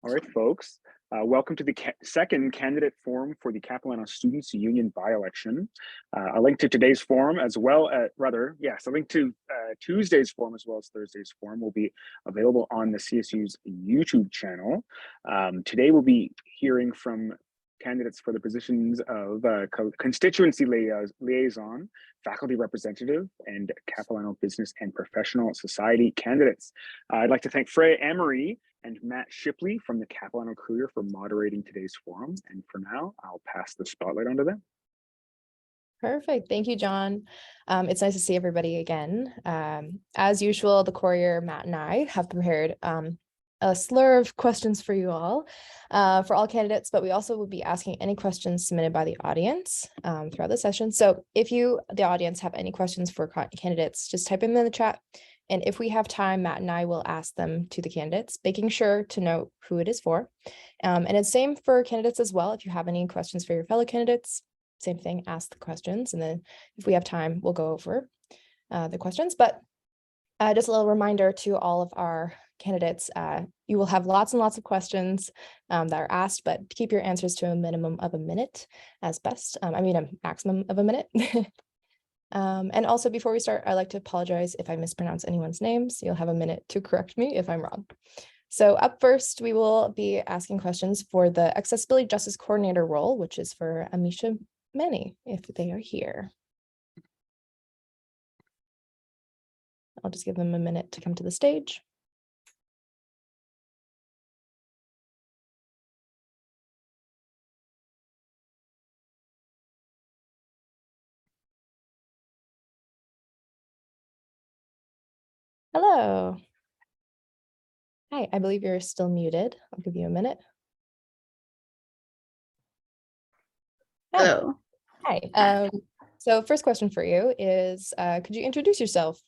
All right, folks. Welcome to the second candidate forum for the Capilano Students Union by-election. A link to today's forum as well as, a link to Tuesday's forum as well as Thursday's forum will be available on the CSU's YouTube channel. Today we'll be hearing from candidates for the positions of constituency liaison, faculty representative, and Capilano Business and Professional Society candidates. I'd like to thank Freya Amory and Matt Shipley from the Capilano Courier for moderating today's forum. And for now, I'll pass the spotlight on to them. Perfect. Thank you, John. It's nice to see everybody again. As usual, the Courier, Matt, and I have prepared a slur of questions for you all, for all candidates, but we also will be asking any questions submitted by the audience throughout the session. So if you, the audience, have any questions for candidates, just type them in the chat. And if we have time, Matt and I will ask them to the candidates, making sure to note who it is for. And it's same for candidates as well. If you have any questions for your fellow candidates, same thing, ask the questions. And then if we have time, we'll go over the questions. But just a little reminder to all of our candidates, you will have lots and lots of questions that are asked, but keep your answers to a minimum of a minute as best. A maximum of a minute. And also before we start, I'd like to apologize if I mispronounce anyone's names. You'll have a minute to correct me if I'm wrong. So up first, we will be asking questions for the Accessibility Justice Coordinator role, which is for Amisha Maini, if they are here. I'll just give them a minute to come to the stage. Hello. Hi, I believe you're still muted. I'll give you a minute. Hello. Hi. So first question for you is, could you introduce yourself,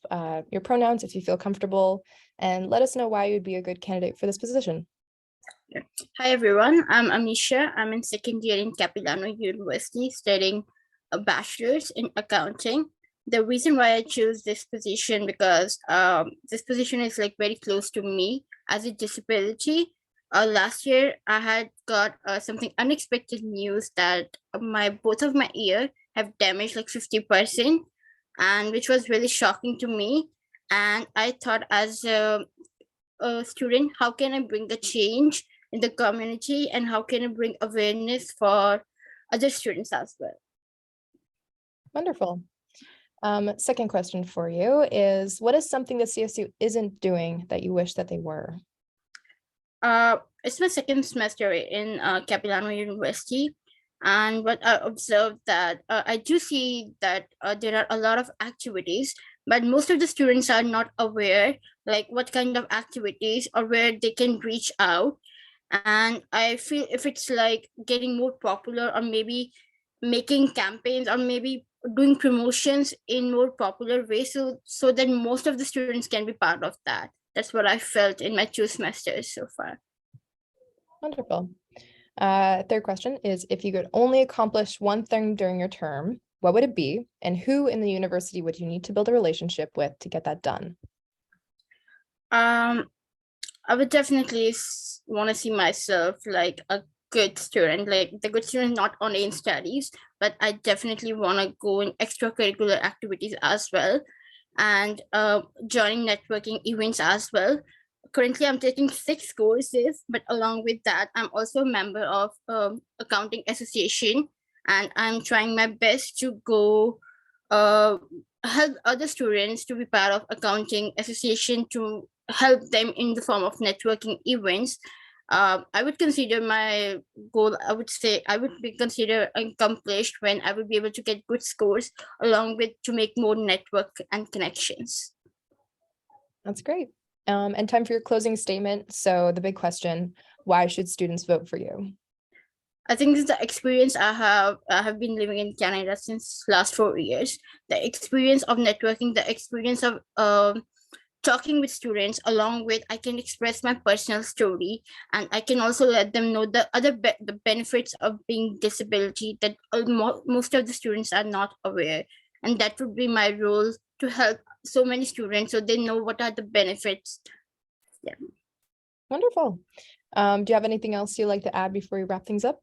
your pronouns if you feel comfortable, and let us know why you'd be a good candidate for this position. Hi, everyone. I'm Amisha. I'm in second year in Capilano University studying a bachelor's in accounting. The reason why I chose this position because this position is like very close to me as a disability. Last year, I had got something unexpected news that both of my ear have damaged like 50%, and which was really shocking to me. And I thought as a student, how can I bring the change in the community and how can I bring awareness for other students as well? Wonderful. Second question for you is, what is something that CSU isn't doing that you wish that they were? It's my second semester in Capilano University, and what I observed that I do see that there are a lot of activities, but most of the students are not aware like what kind of activities or where they can reach out. And I feel if it's like getting more popular or maybe making campaigns or maybe doing promotions in more popular ways so that most of the students can be part of that. That's what I felt in my 2 semesters so far. Wonderful. Third question is, if you could only accomplish one thing during your term, what would it be? And who in the university would you need to build a relationship with to get that done? I would definitely want to see myself like a good student, like the good student not only in studies, but I definitely want to go in extracurricular activities as well, and joining networking events as well. Currently, I'm taking 6 courses, but along with that, I'm also a member of Accounting Association, and I'm trying my best to go help other students to be part of Accounting Association to help them in the form of networking events. I would consider my goal, I would say I would be considered accomplished when I would be able to get good scores along with to make more network and connections. That's great. And time for your closing statement. So the big question, why should students vote for you? I think this is the experience I have been living in Canada since last 4 years. The experience of networking, the experience of talking with students, along with I can express my personal story, and I can also let them know the the benefits of being disability that most of the students are not aware, and that would be my role to help so many students so they know what are the benefits. Yeah. Wonderful. Do you have anything else you'd like to add before we wrap things up?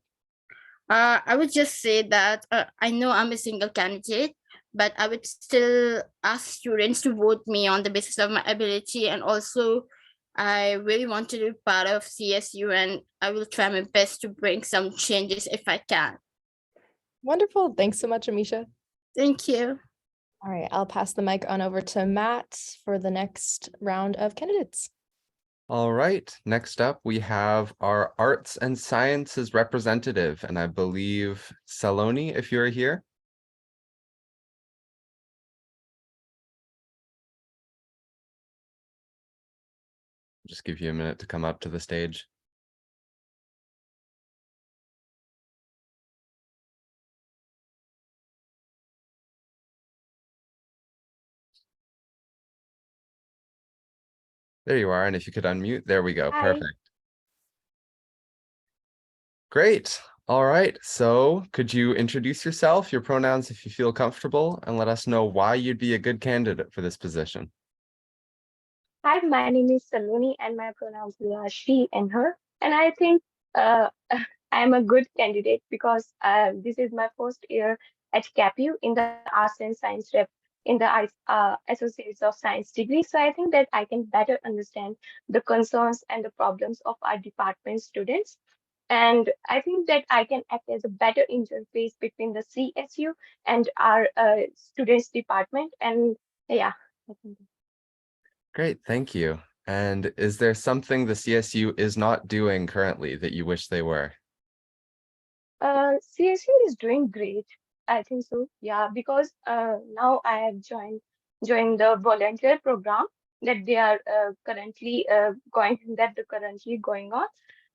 I would just say that I know I'm a single candidate, but I would still ask students to vote me on the basis of my ability. And also, I really want to be part of CSU, and I will try my best to bring some changes if I can. Wonderful. Thanks so much, Amisha. Thank you. All right, I'll pass the mic on over to Matt for the next round of candidates. All right, next up we have our arts and sciences representative, and I believe Saloni, if you're here. Just give you a minute to come up to the stage. There you are, and if you could unmute, there we go. Hi. Perfect. Great. All right, so could you introduce yourself, your pronouns if you feel comfortable, and let us know why you'd be a good candidate for this position. Hi, my name is Saloni and my pronouns are she and her. And I think I'm a good candidate because this is my first year at CAPU in the Arts and Science rep in the Associates of Science degree. So I think that I can better understand the concerns and the problems of our department students. And I think that I can act as a better interface between the CSU and our students department. And yeah, I think Great, thank you. And is there something the CSU is not doing currently that you wish they were? CSU is doing great. I think so. Yeah, because now I have joined the volunteer program that they are currently going on.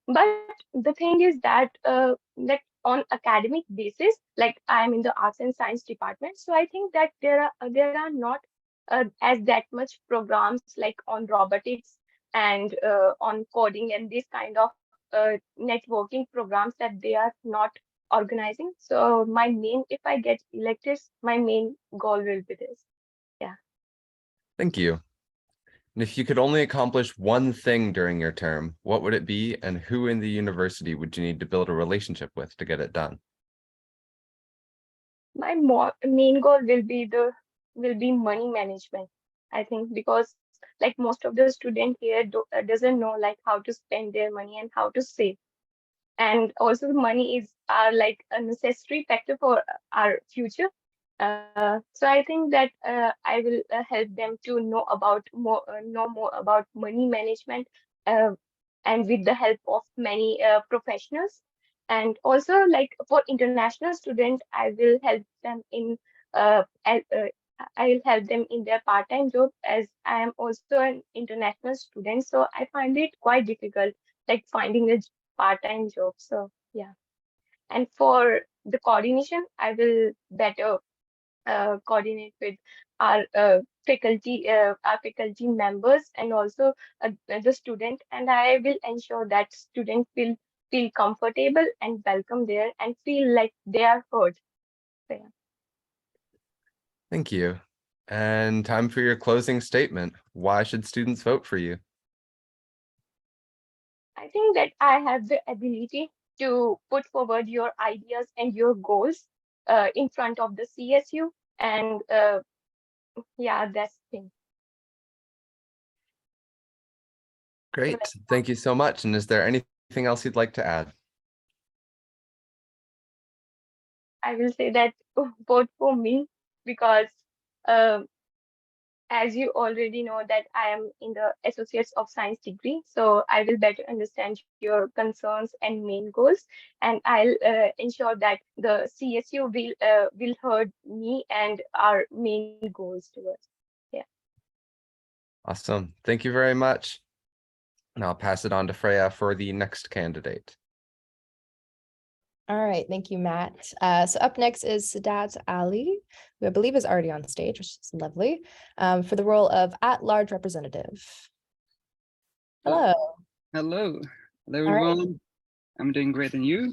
But the thing is that that on academic basis, like I am in the arts and science department, so I think that there are not as that much programs like on robotics and on coding and this kind of networking programs that they are not organizing. So if I get elected, my main goal will be this. Yeah. Thank you. And if you could only accomplish one thing during your term, what would it be, and who in the university would you need to build a relationship with to get it done? My main goal will be money management. I think because like most of the student here doesn't know like how to spend their money and how to save. And also money is like a necessary factor for our future. So I think that I will help them to know more about money management, uh, and with the help of many professionals. And also, like for international students, I will help them in their part-time job, as I am also an international student. So I find it quite difficult, like finding a part-time job. So yeah. And for the coordination, I will better coordinate with our faculty members and also the student, and I will ensure that students will feel comfortable and welcome there and feel like they are heard. So, yeah. Thank you. And time for your closing statement. Why should students vote for you? I think that I have the ability to put forward your ideas and your goals in front of the CSU, and yeah, that's the thing. Great. Thank you so much. And is there anything else you'd like to add? I will say that vote for me because as you already know that I am in the Associates of Science degree, so I will better understand your concerns and main goals, and I'll ensure that the CSU will heard me and our main goals towards. Yeah. Awesome. Thank you very much. And I'll pass it on to Freya for the next candidate. All right, thank you, Matt. So up next is Saadat Ali, who I believe is already on stage, which is lovely, for the role of at-large representative. Hello. Hello. Hello, All right. everyone. I'm doing great, and you?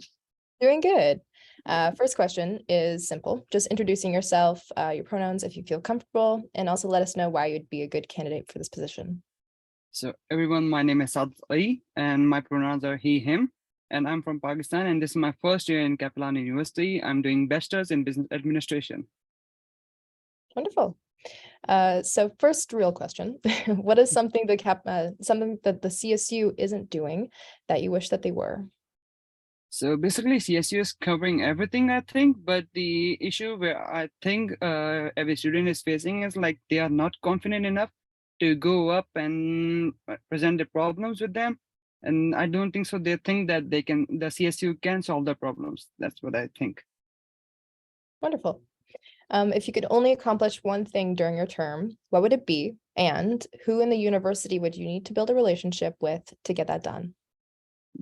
Doing good. First question is simple. Just introducing yourself, your pronouns if you feel comfortable, and also let us know why you'd be a good candidate for this position. So everyone, my name is Saadat Ali and my pronouns are he, him. And I'm from Pakistan and this is my first year in Capilano University. I'm doing bachelor's in business administration. Wonderful. So first real question, what is something something that the CSU isn't doing that you wish that they were? So basically CSU is covering everything, I think, but the issue where I think every student is facing is like they are not confident enough to go up and present the problems with them. And I don't think so. They think that the CSU can solve the problems. That's what I think. Wonderful. If you could only accomplish one thing during your term, what would it be? And who in the university would you need to build a relationship with to get that done?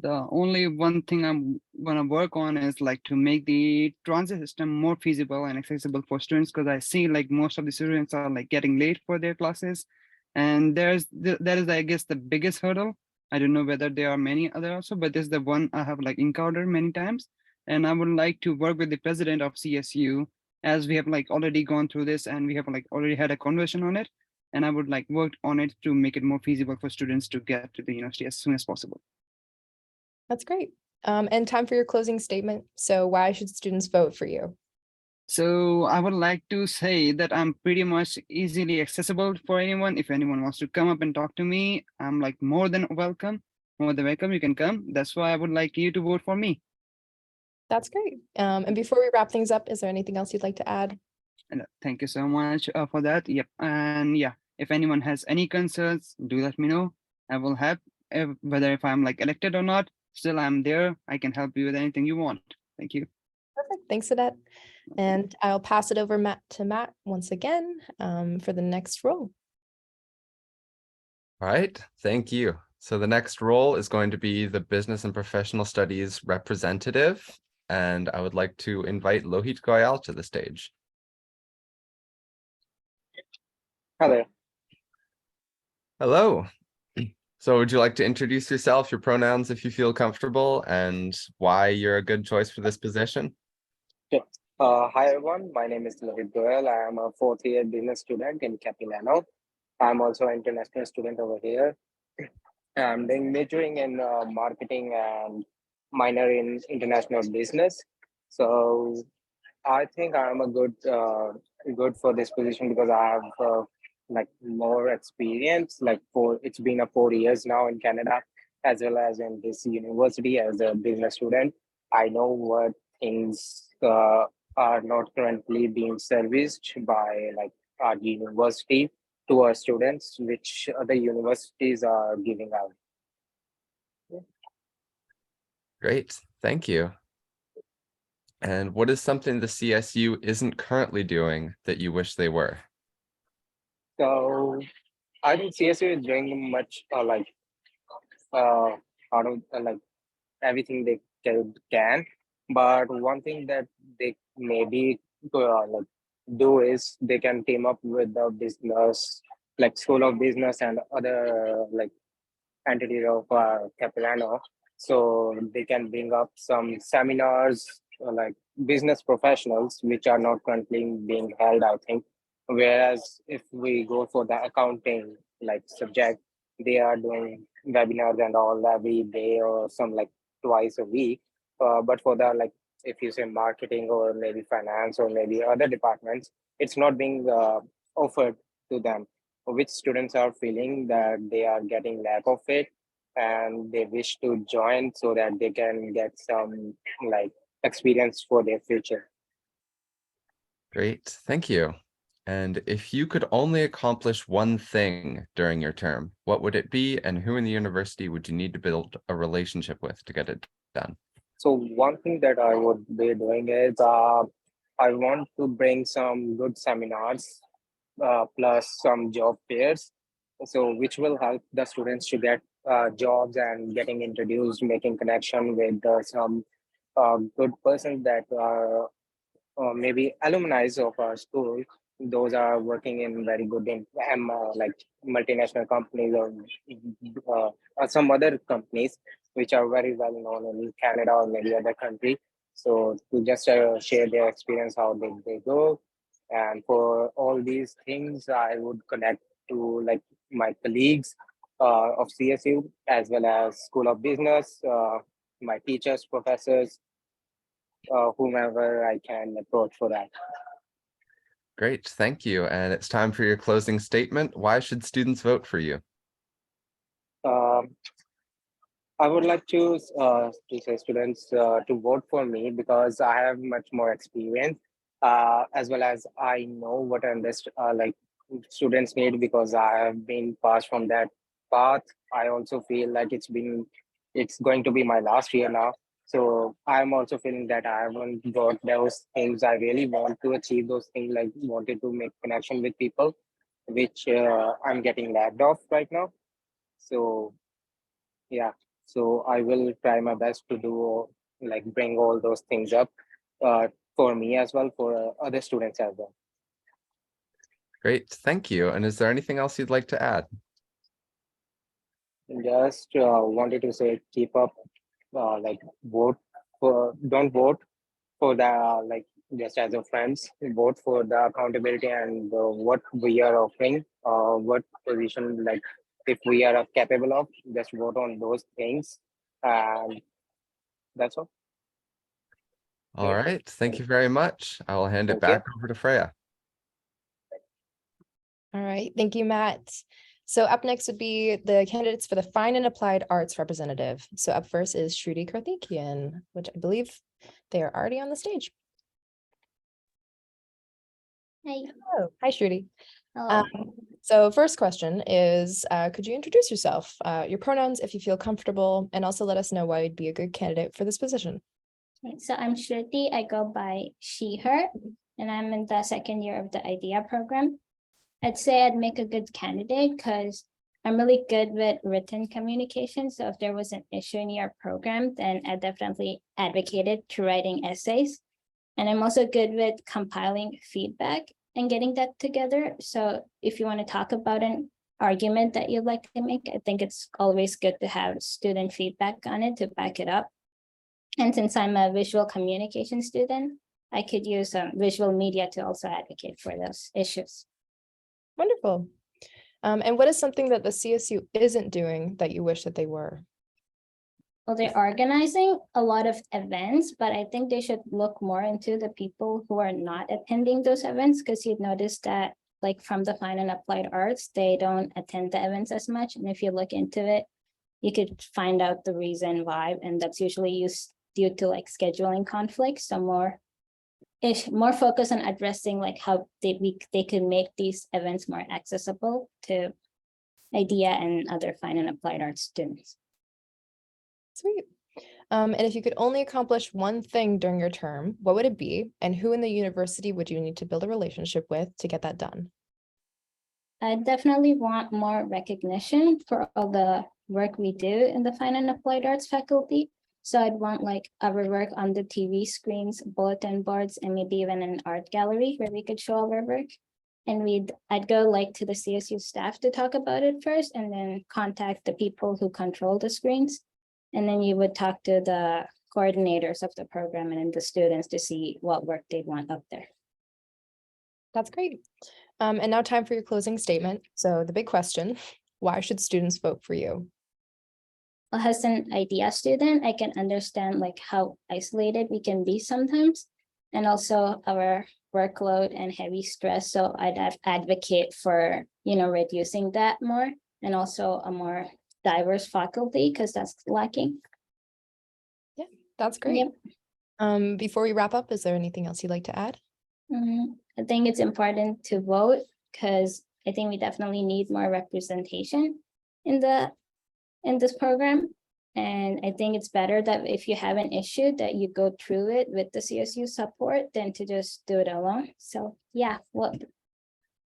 The only one thing I'm gonna work on is like to make the transit system more feasible and accessible for students, because I see like most of the students are like getting late for their classes, and that is I guess the biggest hurdle. I don't know whether there are many other also, but this is the one I have like encountered many times, and I would like to work with the president of CSU, as we have like already gone through this and we have like already had a conversation on it, and I would like work on it to make it more feasible for students to get to the university as soon as possible. That's great. And time for your closing statement. So why should students vote for you? So I would like to say that I'm pretty much easily accessible for anyone. If anyone wants to come up and talk to me, I'm like more than welcome. More than welcome, you can come. That's why I would like you to vote for me. That's great. And before we wrap things up, is there anything else you'd like to add? And thank you so much for that. Yep. And yeah, if anyone has any concerns, do let me know. I will help. Whether if I'm like elected or not, still I'm there. I can help you with anything you want. Thank you. Perfect. Thanks, Saadat. And I'll pass it over to Matt once again for the next role. All right, thank you. So the next role is going to be the Business and Professional Studies representative, and I would like to invite Lohit Goyal to the stage. Hello. Hello. So would you like to introduce yourself, your pronouns if you feel comfortable, and why you're a good choice for this position? Sure. Hi everyone, my name is Lohit Goyal. I am a fourth year business student in Capilano. I'm also an international student over here. I'm doing majoring in marketing and minor in international business. So I think I'm a good for this position because I have like more experience. It's been 4 years now in Canada, as well as in this university as a business student. I know what things are not currently being serviced by like our university to our students, which other universities are giving out. Great, thank you. And what is something the CSU isn't currently doing that you wish they were? So I think CSU is doing much out of like everything they can, but one thing that they maybe like do is they can team up with the business, like School of Business and other like entities of Capilano, so they can bring up some seminars like business professionals, which are not currently being held, I think. Whereas if we go for the accounting like subject, they are doing webinars and all every day or some like twice a week. But for the like if you say marketing or maybe finance or maybe other departments, it's not being offered to them, which students are feeling that they are getting lack of it and they wish to join so that they can get some like experience for their future. Great, thank you. And if you could only accomplish one thing during your term, what would it be, and who in the university would you need to build a relationship with to get it done? So one thing that I would be doing is I want to bring some good seminars plus some job fairs, so which will help the students to get jobs and getting introduced, making connection with some good persons that are maybe alumni of our school. Those are working in very good in like multinational companies or some other companies which are very well known in Canada or maybe other country. So to just share their experience, how they go, and for all these things, I would connect to like my colleagues of CSU, as well as School of Business, my teachers, professors, whomever I can approach for that. Great, thank you. And it's time for your closing statement. Why should students vote for you? I would like to say students to vote for me because I have much more experience, as well as I know what like students need because I have been passed from that path. I also feel like it's going to be my last year now. So I'm also feeling that I haven't got those things. I really want to achieve those things, like wanted to make connection with people, which I'm getting lagged off right now. So yeah, so I will try my best to do like bring all those things up for me as well, for other students as well. Great, thank you. And is there anything else you'd like to add? Just wanted to say, keep up, like don't vote for the like just as a friends, vote for the accountability and what we are offering, what position like if we are capable of, just vote on those things, and that's all. All right, thank you very much. I will hand it Thank you. back over to Freya. All right, thank you, Matt. So up next would be the candidates for the Fine and Applied Arts representative. So up first is Shruti Karthikeyan, which I believe they are already on the stage. Hey. Oh, hi, Shruti. Hello. So first question is, could you introduce yourself, your pronouns if you feel comfortable, and also let us know why you'd be a good candidate for this position. So I'm Shruti. I go by she, her, and I'm in the second year of the IDEA program. I'd say I'd make a good candidate because I'm really good with written communication. So if there was an issue in your program, then I definitely advocated to writing essays. And I'm also good with compiling feedback and getting that together. So if you want to talk about an argument that you'd like to make, I think it's always good to have student feedback on it to back it up. And since I'm a visual communication student, I could use visual media to also advocate for those issues. Wonderful. And what is something that the CSU isn't doing that you wish that they were? Well, they're organizing a lot of events, but I think they should look more into the people who are not attending those events, because you'd notice that like from the Fine and Applied Arts, they don't attend the events as much. And if you look into it, you could find out the reason why, and that's usually due to like scheduling conflicts. So more focus on addressing like how they could make these events more accessible to IDEA and other Fine and Applied Arts students. Sweet. And if you could only accomplish one thing during your term, what would it be? And who in the university would you need to build a relationship with to get that done? I definitely want more recognition for all the work we do in the Fine and Applied Arts faculty. So I'd want like our work on the TV screens, bulletin boards, and maybe even an art gallery where we could show our work. And I'd go like to the CSU staff to talk about it first, and then contact the people who control the screens. And then you would talk to the coordinators of the program and then the students to see what work they'd want up there. That's great. And now time for your closing statement. So the big question, why should students vote for you? Well, as an IDEA student, I can understand like how isolated we can be sometimes, and also our workload and heavy stress. So I'd advocate for, reducing that more, and also a more diverse faculty, because that's lacking. Yeah, that's great. Yep. Before we wrap up, is there anything else you'd like to add? I think it's important to vote because I think we definitely need more representation in this program. And I think it's better that if you have an issue that you go through it with the CSU support than to just do it alone. So yeah, well,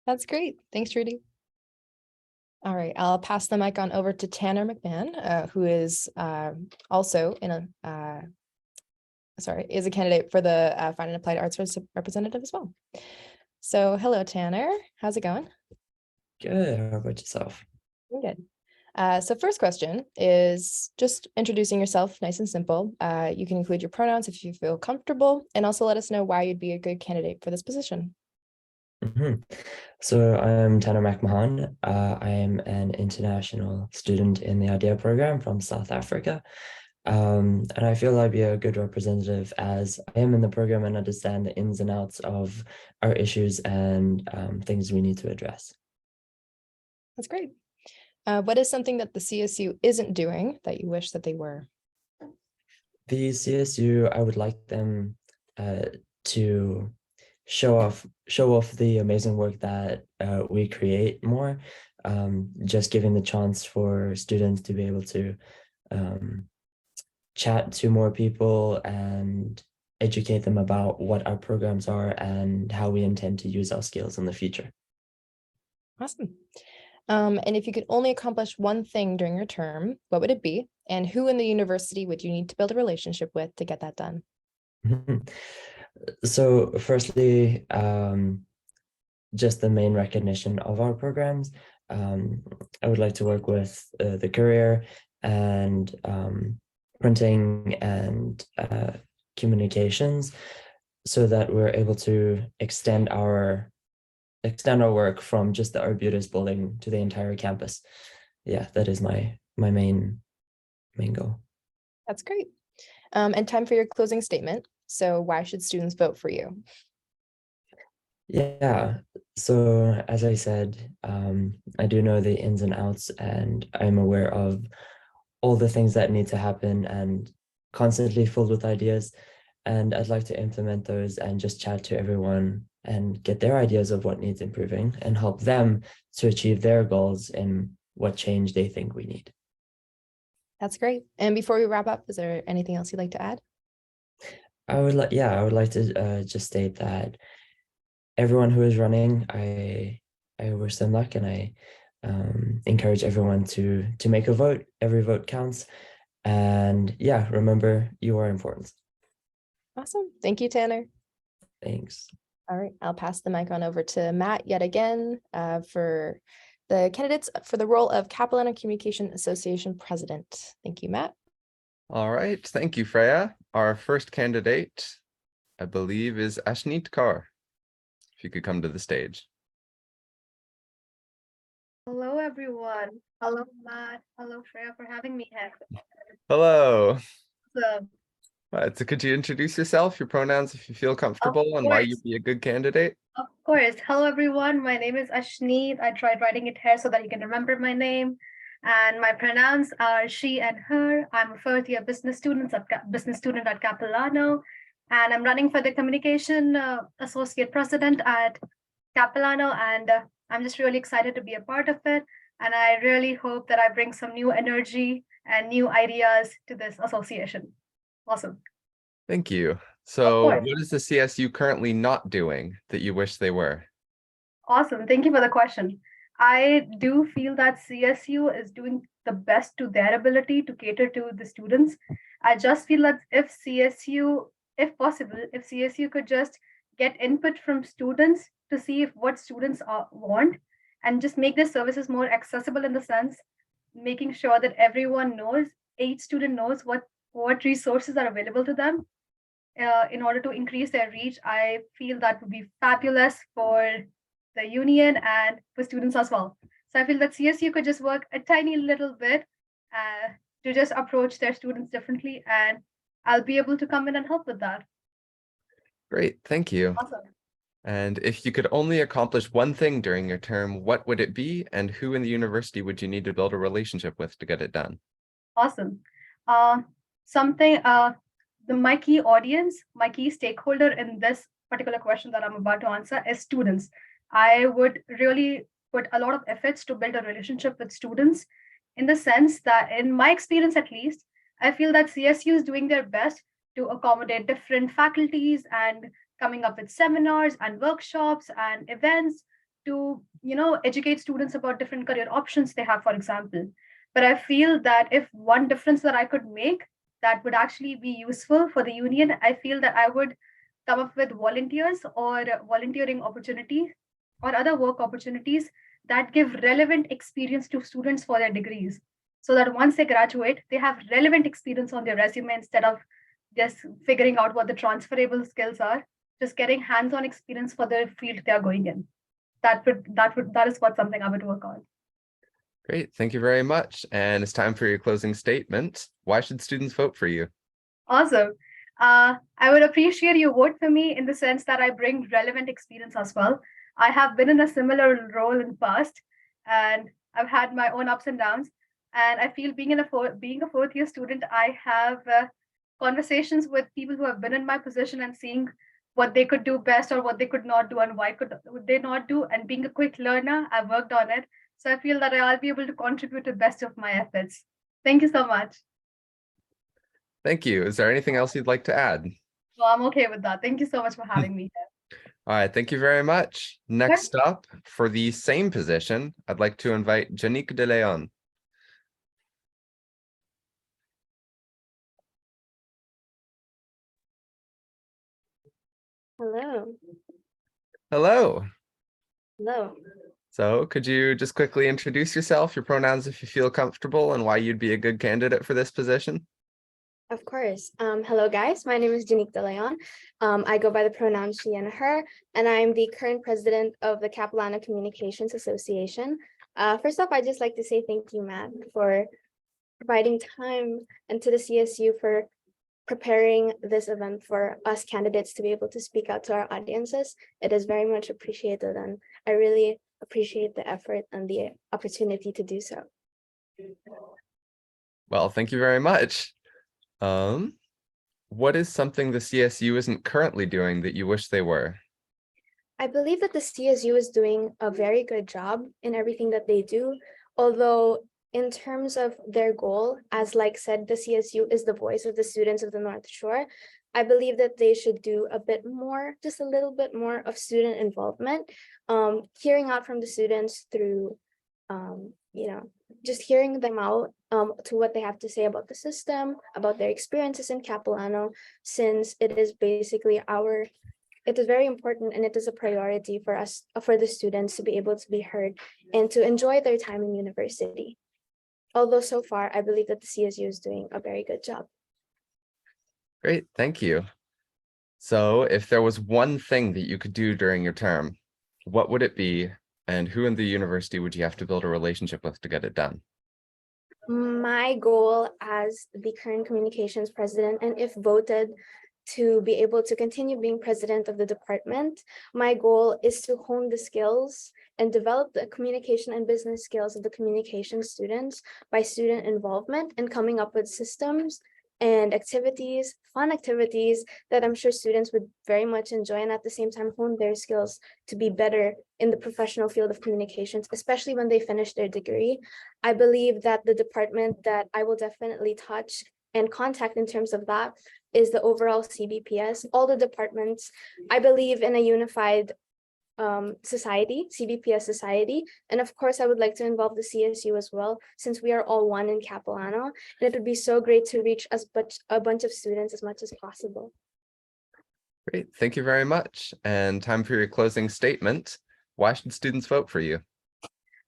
that's great. Thanks, Shruti. All right, I'll pass the mic on over to Tanner McMahon, who is also is a candidate for the Fine and Applied Arts representative as well. So hello, Tanner. How's it going? Good. How about yourself? I'm good. So first question is just introducing yourself, nice and simple. You can include your pronouns if you feel comfortable, and also let us know why you'd be a good candidate for this position. Mhm. So I'm Tanner McMahon. I am an international student in the IDEA program from South Africa. And I feel I'd be a good representative as I am in the program and understand the ins and outs of our issues and things we need to address. That's great. What is something that the CSU isn't doing that you wish that they were? The CSU, I would like them to show off the amazing work that we create more. Just giving the chance for students to be able to chat to more people and educate them about what our programs are and how we intend to use our skills in the future. Awesome. And if you could only accomplish one thing during your term, what would it be? And who in the university would you need to build a relationship with to get that done? So firstly, just the main recognition of our programs. I would like to work with the Courier and printing and communications so that we're able to extend our work from just the Arbutus building to the entire campus. Yeah, that is my main goal. That's great. And time for your closing statement. So why should students vote for you? Yeah, so as I said, I do know the ins and outs, and I'm aware of all the things that need to happen and constantly filled with ideas. And I'd like to implement those and just chat to everyone and get their ideas of what needs improving and help them to achieve their goals and what change they think we need. That's great. And before we wrap up, is there anything else you'd like to add? I would like to just state that everyone who is running, I wish them luck, and I encourage everyone to make a vote. Every vote counts. And yeah, remember, you are important. Awesome. Thank you, Tanner. Thanks. All right, I'll pass the mic on over to Matt yet again for the candidates for the role of Capilano Communication Association President. Thank you, Matt. All right, thank you, Freya. Our first candidate, I believe, is Ashneet Kaur. If you could come to the stage. Hello, everyone. Hello, Matt. Hello, Freya, for having me here. Hello. So, So could you introduce yourself, your pronouns, if you feel comfortable, and why you'd be a good candidate? of course. Hello, everyone. My name is Ashneet. I tried writing it here so that you can remember my name. And my pronouns are she and her. I'm a fourth-year business student at Capilano. And I'm running for the communication associate president at Capilano. And I'm just really excited to be a part of it. And I really hope that I bring some new energy and new ideas to this association. Awesome. Thank you. So what is the CSU currently not doing that you wish they were? Awesome. Thank you for the question. I do feel that CSU is doing the best to their ability to cater to the students. I just feel that if CSU, if possible, if CSU could just get input from students to see if what students want and just make their services more accessible in the sense, making sure that everyone knows, each student knows what resources are available to them in order to increase their reach. I feel that would be fabulous for the union and for students as well. So I feel that CSU could just work a tiny little bit to just approach their students differently, and I'll be able to come in and help with that. Great, thank you. Awesome. And if you could only accomplish one thing during your term, what would it be? And who in the university would you need to build a relationship with to get it done? Awesome. My key audience, my key stakeholder in this particular question that I'm about to answer is students. I would really put a lot of efforts to build a relationship with students in the sense that, in my experience at least, I feel that CSU is doing their best to accommodate different faculties and coming up with seminars and workshops and events to, educate students about different career options they have, for example. But I feel that if one difference that I could make that would actually be useful for the union, I feel that I would come up with volunteers or volunteering opportunities or other work opportunities that give relevant experience to students for their degrees, so that once they graduate, they have relevant experience on their resume instead of just figuring out what the transferable skills are, just getting hands-on experience for the field they are going in. that is what something I would work on. Great, thank you very much. And it's time for your closing statement. Why should students vote for you? Awesome. I would appreciate you vote for me in the sense that I bring relevant experience as well. I have been in a similar role in the past, and I've had my own ups and downs. And I feel being a fourth year student, I have conversations with people who have been in my position and seeing what they could do best or what they could not do and why would they not do. And being a quick learner, I've worked on it. So I feel that I'll be able to contribute to the best of my efforts. Thank you so much. Thank you. Is there anything else you'd like to add? Well, I'm okay with that. Thank you so much for having me here. All right, thank you very much. Next up, for the same position, I'd like to invite Janique De Leon. Hello. Hello. Hello. So could you just quickly introduce yourself, your pronouns if you feel comfortable, and why you'd be a good candidate for this position? Of course. Hello, guys. My name is Janique De Leon. I go by the pronouns she and her, and I'm the current president of the Capilano Communications Association. First off, I'd just like to say thank you, Matt, for providing time, and to the CSU for preparing this event for us candidates to be able to speak out to our audiences. It is very much appreciated, and I really appreciate the effort and the opportunity to do so. Well, thank you very much. What is something the CSU isn't currently doing that you wish they were? I believe that the CSU is doing a very good job in everything that they do, although in terms of their goal, as like said, the CSU is the voice of the students of the North Shore. I believe that they should do a bit more, just a little bit more of student involvement, hearing out from the students through, just hearing them out to what they have to say about the system, about their experiences in Capilano, since it is basically it is very important and it is a priority for us, for the students to be able to be heard and to enjoy their time in university. Although so far, I believe that the CSU is doing a very good job. Great, thank you. So if there was one thing that you could do during your term, what would it be? And who in the university would you have to build a relationship with to get it done? My goal as the current communications president, and if voted to be able to continue being president of the department, my goal is to hone the skills and develop the communication and business skills of the communication students by student involvement and coming up with systems and activities, fun activities that I'm sure students would very much enjoy, and at the same time hone their skills to be better in the professional field of communications, especially when they finish their degree. I believe that the department that I will definitely touch and contact in terms of that is the overall CBPS. All the departments, I believe in a unified society, CBPS society. And of course, I would like to involve the CSU as well, since we are all one in Capilano. And it would be so great to reach a bunch of students as much as possible. Great, thank you very much. And time for your closing statement. Why should students vote for you?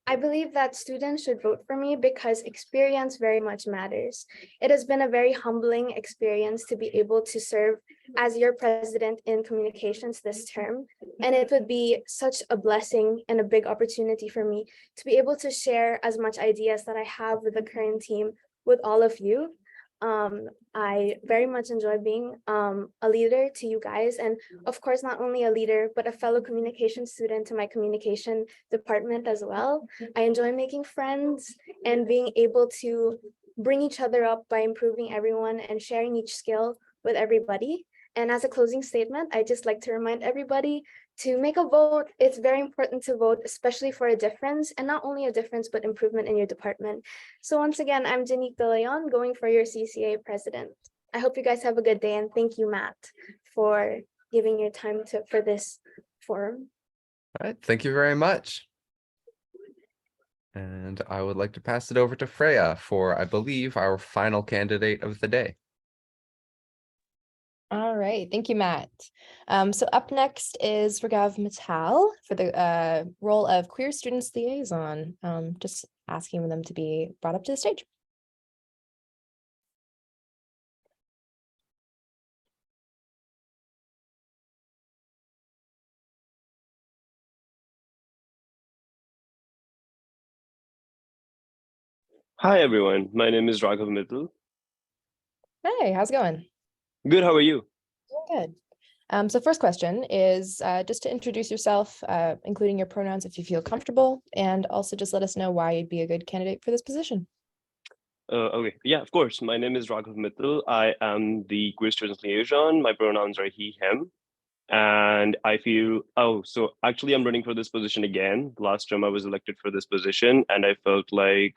I believe that students should vote for me because experience very much matters. It has been a very humbling experience to be able to serve as your president in communications this term. And it would be such a blessing and a big opportunity for me to be able to share as much ideas that I have with the current team with all of you. I very much enjoy being a leader to you guys, and of course not only a leader but a fellow communication student to my communication department as well. I enjoy making friends and being able to bring each other up by improving everyone and sharing each skill with everybody. And as a closing statement, I just like to remind everybody to make a vote. It's very important to vote, especially for a difference, and not only a difference, but improvement in your department. So once again, I'm Janique De Leon, going for your CCA president. I hope you guys have a good day, and thank you, Matt, for giving your time for this forum. All right, thank you very much. And I would like to pass it over to Freya for, I believe, our final candidate of the day. All right, thank you, Matt. So up next is Raghav Mittal for the role of Queer Students Liaison. Just asking them to be brought up to the stage. Hi everyone, my name is Raghav Mittal. Hey, how's it going? Good, how are you? Doing good. So first question is just to introduce yourself, including your pronouns if you feel comfortable, and also just let us know why you'd be a good candidate for this position. Okay, yeah, of course. My name is Raghav Mittal. I am the Queer Students Liaison. My pronouns are he, him. And I feel, so actually I'm running for this position again. Last term I was elected for this position and I felt like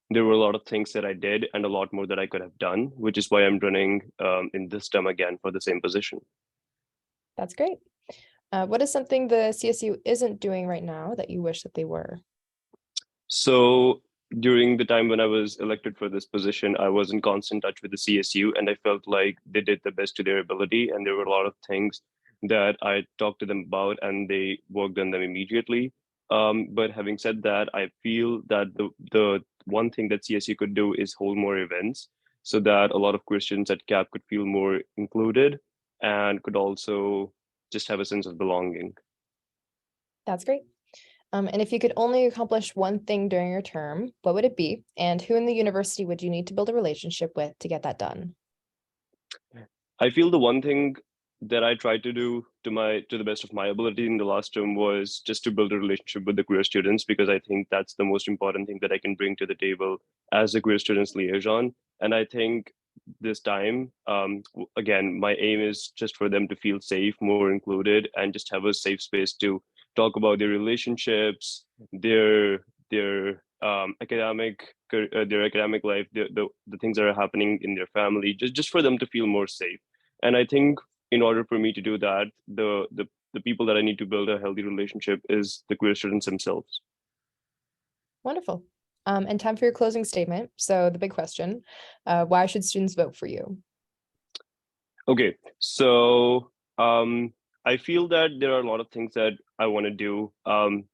there were a lot of things that I did and a lot more that I could have done, which is why I'm running in this term again for the same position. That's great. What is something the CSU isn't doing right now that you wish that they were? So during the time when I was elected for this position, I was in constant touch with the CSU and I felt like they did the best to their ability. And there were a lot of things that I talked to them about and they worked on them immediately. But having said that, I feel that the one thing that CSU could do is hold more events so that a lot of Christians at CAP could feel more included and could also just have a sense of belonging. That's great. And if you could only accomplish one thing during your term, what would it be? And who in the university would you need to build a relationship with to get that done? I feel the one thing that I tried to do to the best of my ability in the last term was just to build a relationship with the queer students, because I think that's the most important thing that I can bring to the table as a queer students liaison. And I think this time, again, my aim is just for them to feel safe, more included, and just have a safe space to talk about their relationships, their academic life, the things that are happening in their family, just for them to feel more safe. And I think in order for me to do that, the people that I need to build a healthy relationship is the queer students themselves. Wonderful. And time for your closing statement. So the big question, why should students vote for you? Okay, so I feel that there are a lot of things that I want to do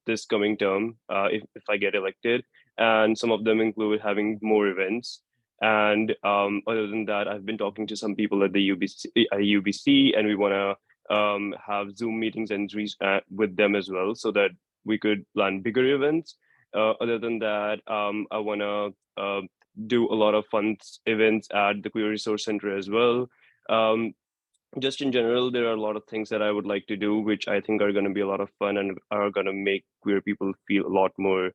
this coming term if I get elected, and some of them include having more events. And other than that, I've been talking to some people at the UBC, and we want to have Zoom meetings and with them as well, so that we could plan bigger events. Other than that, I want to do a lot of fun events at the Queer Resource Center as well. Just in general, there are a lot of things that I would like to do, which I think are going to be a lot of fun and are going to make queer people feel a lot more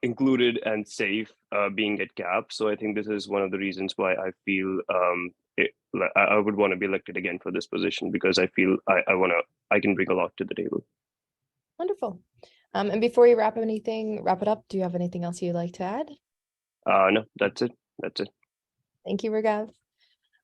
included and safe being at CAP. So I think this is one of the reasons why I feel I would want to be elected again for this position, because I feel I can bring a lot to the table. Wonderful. And before you wrap it up, do you have anything else you'd like to add? No, that's it. Thank you, Raghav.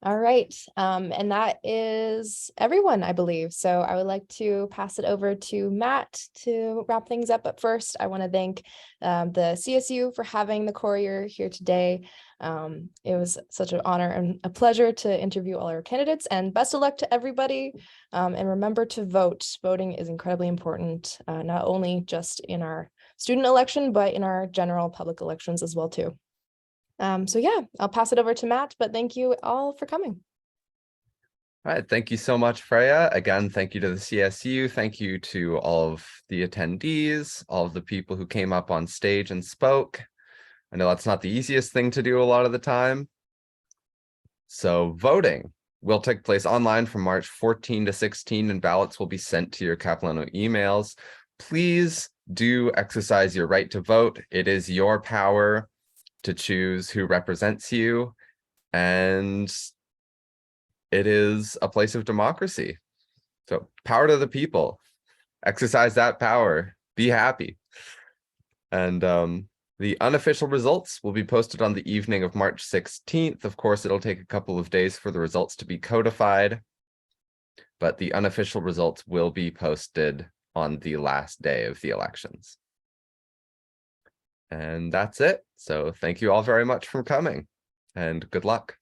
All right. And that is everyone, I believe. So I would like to pass it over to Matt to wrap things up. But first, I want to thank the CSU for having the courier here today. It was such an honor and a pleasure to interview all our candidates, and best of luck to everybody. And remember to vote. Voting is incredibly important, not only just in our student election, but in our general public elections as well, too. So yeah, I'll pass it over to Matt, but thank you all for coming. All right, thank you so much, Freya. Again, thank you to the CSU. Thank you to all of the attendees, all of the people who came up on stage and spoke. I know that's not the easiest thing to do a lot of the time. So voting will take place online from March 14 to 16, and ballots will be sent to your Capilano emails. Please do exercise your right to vote. It is your power to choose who represents you, and it is a place of democracy. So power to the people, exercise that power, be happy. And the unofficial results will be posted on the evening of March 16th. Of course, it'll take a couple of days for the results to be codified, but the unofficial results will be posted on the last day of the elections. And that's it. So thank you all very much for coming, and good luck.